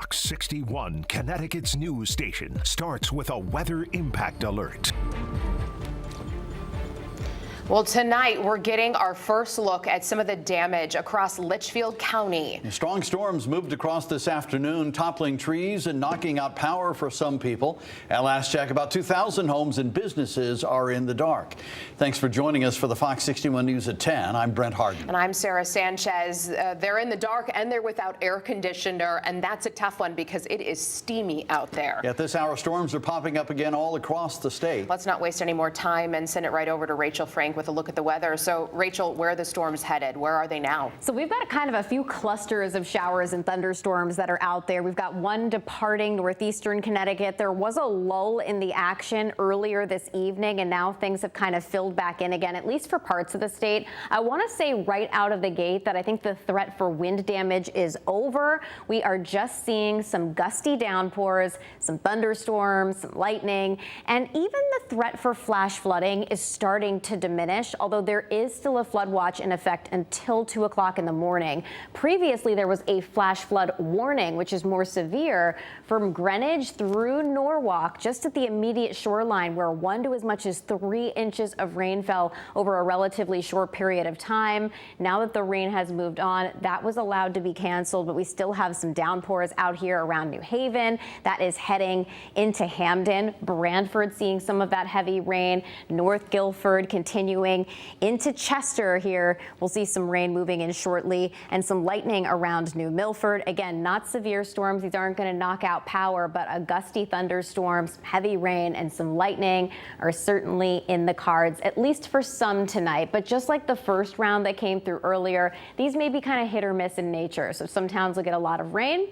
Fox 61, Connecticut's news station, starts with a weather impact alert. Well, tonight we're getting our first look at some of the damage across Litchfield County. Strong storms moved across this afternoon, toppling trees and knocking out power for some people. At last check, about 2,000 homes and businesses are in the dark. Thanks for joining us for the Fox 61 News at 10. I'm Brent Harden. And I'm Sarah Sanchez. They're in the dark and they're without air conditioner, and that's a tough one because it is steamy out there. At this hour, storms are popping up again all across the state. Let's not waste any more time and send it right over to Rachel Frank with a look at the weather. So, Rachel, where are the storms headed? Where are they now? So we've got a few clusters of showers and thunderstorms that are out there. We've got one departing northeastern Connecticut. There was a lull in the action earlier this evening, and now things have kind of filled back in again, at least for parts of the state. I want to say right out of the gate that I think the threat for wind damage is over. We are just seeing some gusty downpours, some thunderstorms, some lightning, and even the threat for flash flooding is starting to diminish, although there is still a flood watch in effect until 2 o'clock in the morning. Previously, there was a flash flood warning, which is more severe, from Greenwich through Norwalk, just at the immediate shoreline, where 1 to as much as 3 inches of rain fell over a relatively short period of time. Now that the rain has moved on, that was allowed to be canceled, but we still have some downpours out here around New Haven. That is heading into Hamden. Brantford seeing some of that heavy rain. North Guilford continuing into Chester here. We'll see some rain moving in shortly and some lightning around New Milford. Again, not severe storms. These aren't going to knock out power, but a gusty thunderstorms, heavy rain, and some lightning are certainly in the cards, at least for some tonight. But just like the first round that came through earlier, these may be kind of hit or miss in nature. So some towns will get a lot of rain.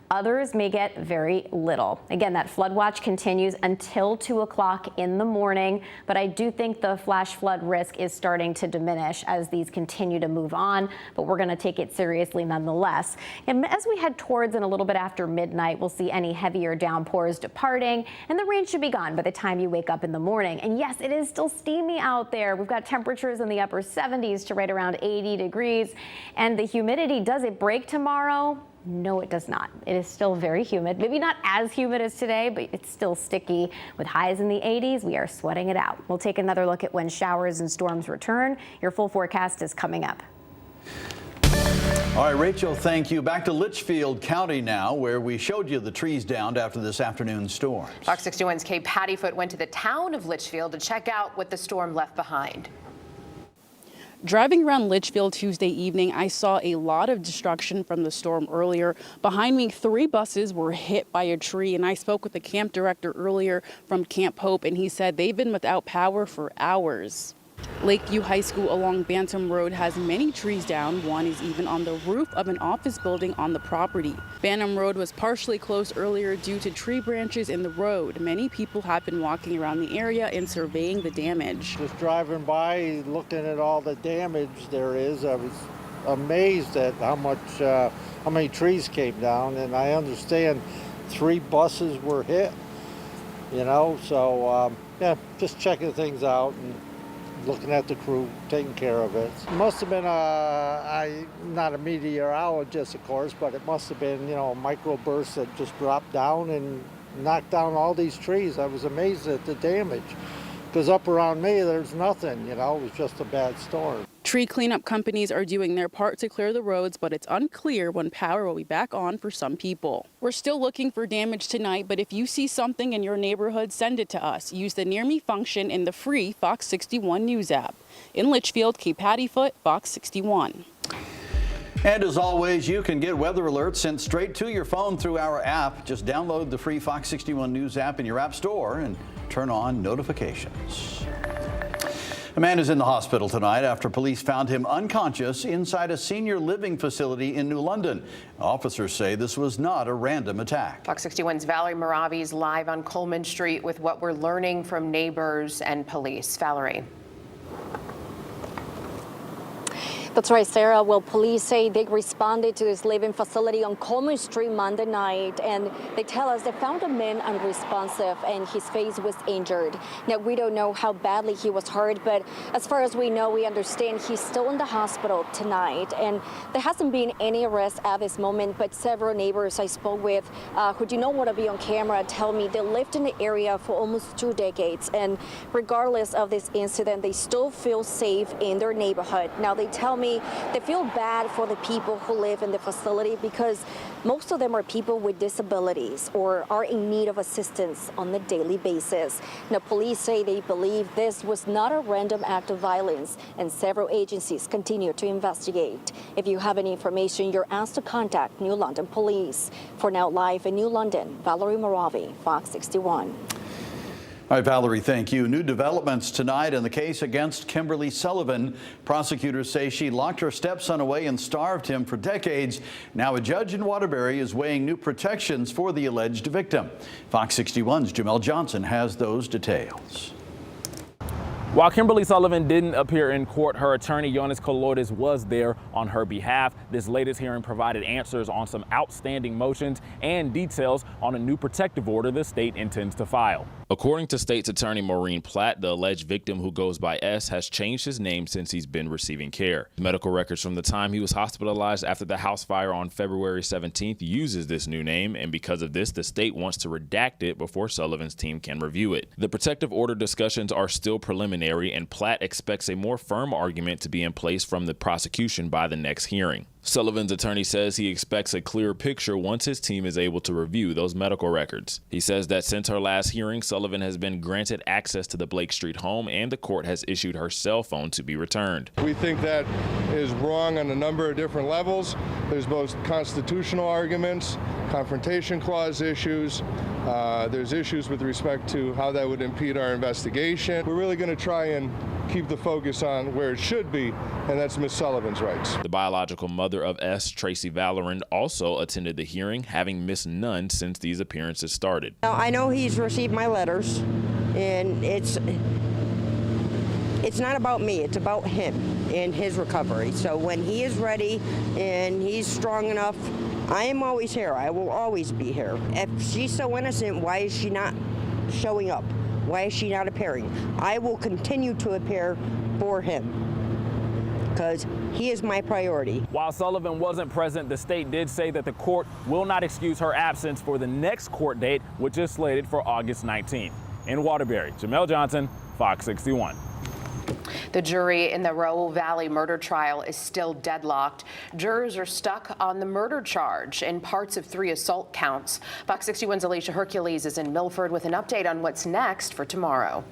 Others may get very little. Again, that flood watch continues until 2 o'clock in the morning, but I do think the flash flood risk is starting to diminish as these continue to move on, but we're going to take it seriously nonetheless. And as we head towards and a little bit after midnight, we'll see any heavier downpours departing, and the rain should be gone by the time you wake up in the morning. And yes, it is still steamy out there. We've got temperatures in the upper 70s to right around 80 degrees, and the humidity, does it break tomorrow? No, it does not. It is still very humid. Maybe not as humid as today, but it's still sticky. With highs in the 80s, we are sweating it out. We'll take another look at when showers and storms return. Your full forecast is coming up. All right, Rachel, thank you. Back to Litchfield County now, where we showed you the trees downed after this afternoon's storm. Fox 61's Kay Pattyfoot went to the town of Litchfield to check out what the storm left behind. Driving around Litchfield Tuesday evening, I saw a lot of destruction from the storm earlier. Behind me, 3 buses were hit by a tree, and I spoke with the camp director earlier from Camp Hope, and he said they've been without power for hours. Lakeview High School along Bantam Road has many trees down. One is even on the roof of an office building on the property. Bantam Road was partially closed earlier due to tree branches in the road. Many people have been walking around the area and surveying the damage. Just driving by, looking at all the damage there is, I was amazed at how many trees came down, and I understand 3 buses were hit, so yeah, just checking things out and looking at the crew, taking care of it. It must have been not a meteorologist, of course, but it must have been, a microburst that just dropped down and knocked down all these trees. I was amazed at the damage, because up around me, there's nothing, it was just a bad storm. Tree cleanup companies are doing their part to clear the roads, but it's unclear when power will be back on for some people. We're still looking for damage tonight, but if you see something in your neighborhood, send it to us. Use the Near Me function in the free Fox 61 News app. In Litchfield, Kay Pattyfoot, Fox 61. And as always, you can get weather alerts sent straight to your phone through our app. Just download the free Fox 61 News app in your app store and turn on notifications. A man is in the hospital tonight after police found him unconscious inside a senior living facility in New London. Officers say this was not a random attack. Fox 61's Valerie Moravi is live on Coleman Street with what we're learning from neighbors and police. Valerie. That's right, Sarah. Well, police say they responded to this living facility on Coleman Street Monday night, and they tell us they found a man unresponsive and his face was injured. Now, we don't know how badly he was hurt, but as far as we know, we understand he's still in the hospital tonight. And there hasn't been any arrest at this moment, but several neighbors I spoke with who do not want to be on camera tell me they lived in the area for almost 2 decades. And regardless of this incident, they still feel safe in their neighborhood. Now, they tell me they feel bad for the people who live in the facility because most of them are people with disabilities or are in need of assistance on a daily basis. Now, police say they believe this was not a random act of violence, and several agencies continue to investigate. If you have any information, you're asked to contact New London Police. For now, live in New London, Valerie Moravi, Fox 61. All right, Valerie, thank you. New developments tonight in the case against Kimberly Sullivan. Prosecutors say she locked her stepson away and starved him for decades. Now a judge in Waterbury is weighing new protections for the alleged victim. Fox 61's Jamel Johnson has those details. While Kimberly Sullivan didn't appear in court, her attorney, Yonis Koloidis, was there on her behalf. This latest hearing provided answers on some outstanding motions and details on a new protective order the state intends to file. According to State's Attorney Maureen Platt, the alleged victim, who goes by S, has changed his name since he's been receiving care. Medical records from the time he was hospitalized after the house fire on February 17th uses this new name, and because of this, the state wants to redact it before Sullivan's team can review it. The protective order discussions are still preliminary, and Platt expects a more firm argument to be in place from the prosecution by the next hearing. Sullivan's attorney says he expects a clearer picture once his team is able to review those medical records. He says that since her last hearing, Sullivan has been granted access to the Blake Street home, and the court has issued her cell phone to be returned. We think that is wrong on a number of different levels. There's both constitutional arguments, confrontation clause issues. There's issues with respect to how that would impede our investigation. We're really going to try and keep the focus on where it should be, and that's Ms. Sullivan's rights. The biological mother of S, Tracy Valorand, also attended the hearing, having missed none since these appearances started. Now, I know he's received my letters, and it's not about me, it's about him and his recovery. So when he is ready and he's strong enough, I am always here. I will always be here. If she's so innocent, why is she not showing up? Why is she not appearing? I will continue to appear for him, because he is my priority. While Sullivan wasn't present, the state did say that the court will not excuse her absence for the next court date, which is slated for August 19th. In Waterbury, Jamel Johnson, Fox 61. The jury in the Raoul Valley murder trial is still deadlocked. Jurors are stuck on the murder charge in parts of 3 assault counts. Fox 61's Alicia Hercules is in Milford with an update on what's next for tomorrow.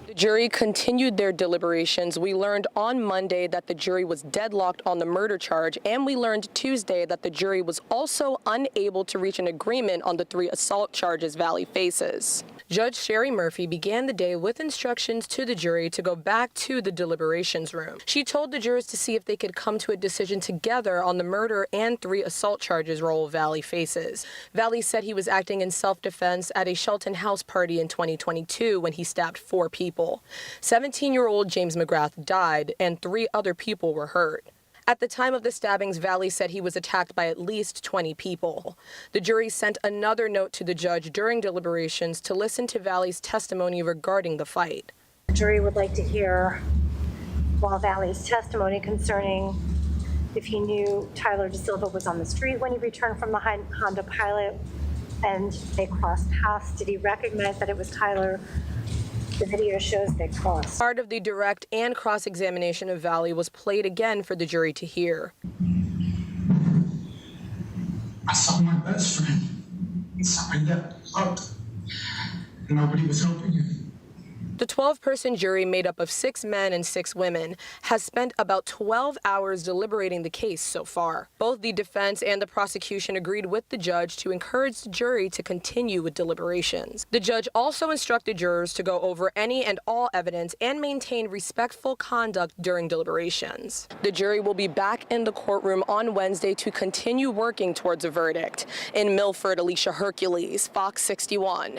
The jury continued their deliberations. We learned on Monday that the jury was deadlocked on the murder charge, and we learned Tuesday that the jury was also unable to reach an agreement on the 3 assault charges Valley faces. Judge Sherry Murphy began the day with instructions to the jury to go back to the deliberations room. She told the jurors to see if they could come to a decision together on the murder and 3 assault charges Raoul Valley faces. Valley said he was acting in self-defense at a Shelton House party in 2022 when he stabbed 4 people. 17-year-old James McGrath died and 3 other people were hurt. At the time of the stabbings, Valley said he was attacked by at least 20 people. The jury sent another note to the judge during deliberations to listen to Valley's testimony regarding the fight. The jury would like to hear Valley's testimony concerning if he knew Tyler DeSilva was on the street when he returned from the Honda Pilot and they crossed paths. Did he recognize that it was Tyler? The video shows they crossed. Part of the direct and cross-examination of Valley was played again for the jury to hear. I saw my best friend. I got hugged. Nobody was helping him. The 12-person jury, made up of 6 men and 6 women, has spent about 12 hours deliberating the case so far. Both the defense and the prosecution agreed with the judge to encourage the jury to continue with deliberations. The judge also instructed jurors to go over any and all evidence and maintain respectful conduct during deliberations. The jury will be back in the courtroom on Wednesday to continue working towards a verdict. In Milford, Alicia Hercules, Fox 61.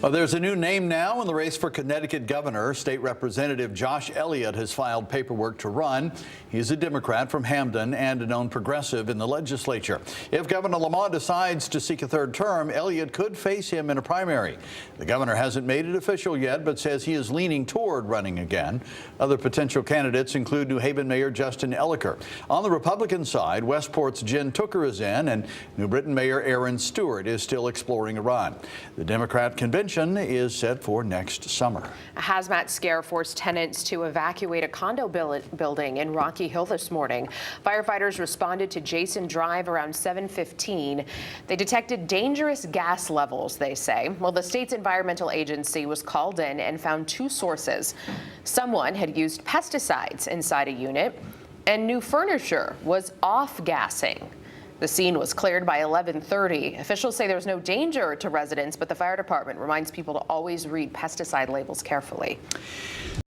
Well, there's a new name now in the race for Connecticut governor. State Representative Josh Elliot has filed paperwork to run. He's a Democrat from Hamden and a known progressive in the legislature. If Governor Lamont decides to seek a third term, Elliot could face him in a primary. The governor hasn't made it official yet, but says he is leaning toward running again. Other potential candidates include New Haven Mayor Justin Elliker. On the Republican side, Westport's Jen Tooker is in, and New Britain Mayor Aaron Stewart is still exploring a run. The Democrat convention is set for next summer. A hazmat scare forced tenants to evacuate a condo building in Rocky Hill this morning. Firefighters responded to Jason Drive around 7:15. They detected dangerous gas levels, they say. Well, the state's environmental agency was called in and found two sources. Someone had used pesticides inside a unit, and new furniture was off-gassing. The scene was cleared by 11:30. Officials say there's no danger to residents, but the fire department reminds people to always read pesticide labels carefully.